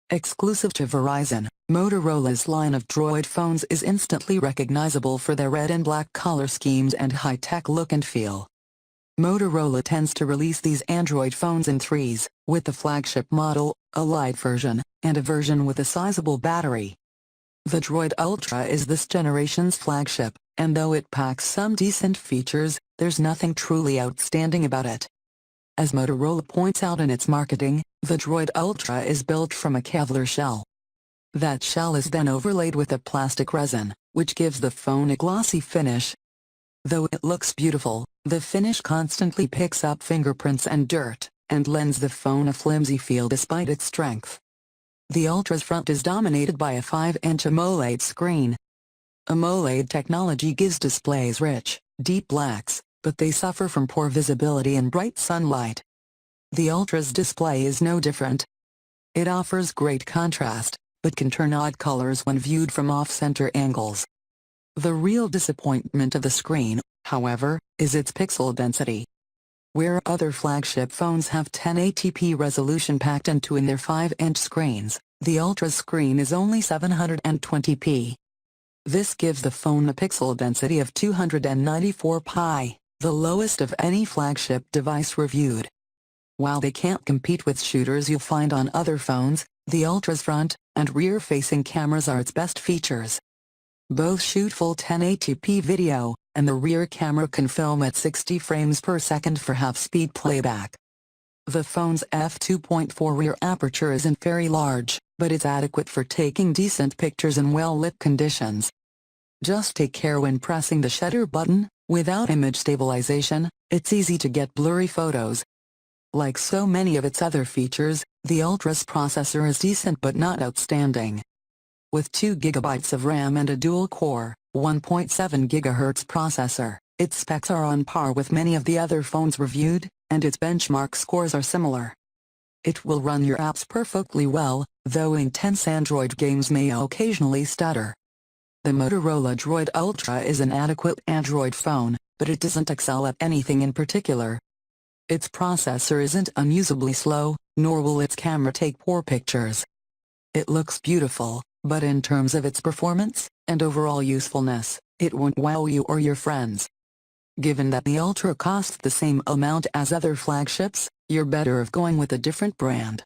Exclusive to Verizon, Motorola's line of Droid phones is instantly recognizable for their red and black color schemes and high-tech look and feel. Motorola tends to release these Android phones in threes, with the flagship model, a light version, and a version with a sizable battery. The Droid Ultra is this generation's flagship, and though it packs some decent features, there's nothing truly outstanding about it. As Motorola points out in its marketing, the Droid Ultra is built from a Kevlar shell. That shell is then overlaid with a plastic resin, which gives the phone a glossy finish. Though it looks beautiful, the finish constantly picks up fingerprints and dirt, and lends the phone a flimsy feel despite its strength. The Ultra's front is dominated by a 5-inch AMOLED screen. AMOLED technology gives displays rich, deep blacks, but they suffer from poor visibility in bright sunlight. The Ultra's display is no different. It offers great contrast, but can turn odd colors when viewed from off-center angles. The real disappointment of the screen, however, is its pixel density. Where other flagship phones have 1080p resolution packed into their 5-inch screens, the Ultra's screen is only 720p. This gives the phone a pixel density of 294 pi, the lowest of any flagship device reviewed. While they can't compete with shooters you'll find on other phones, the Ultra's front and rear-facing cameras are its best features. Both shoot full 1080p video, and the rear camera can film at 60 frames per second for half-speed playback. The phone's f2.4 rear aperture isn't very large, but it's adequate for taking decent pictures in well-lit conditions. Just take care when pressing the shutter button. Without image stabilization, it's easy to get blurry photos. Like so many of its other features, the Ultra's processor is decent but not outstanding. With 2 GB of RAM and a dual-core, 1.7 GHz processor, its specs are on par with many of the other phones reviewed, and its benchmark scores are similar. It will run your apps perfectly well, though intense Android games may occasionally stutter. The Motorola Droid Ultra is an adequate Android phone, but it doesn't excel at anything in particular. Its processor isn't unusably slow, nor will its camera take poor pictures. It looks beautiful, but in terms of its performance and overall usefulness, it won't wow you or your friends. Given that the Ultra costs the same amount as other flagships, you're better off going with a different brand.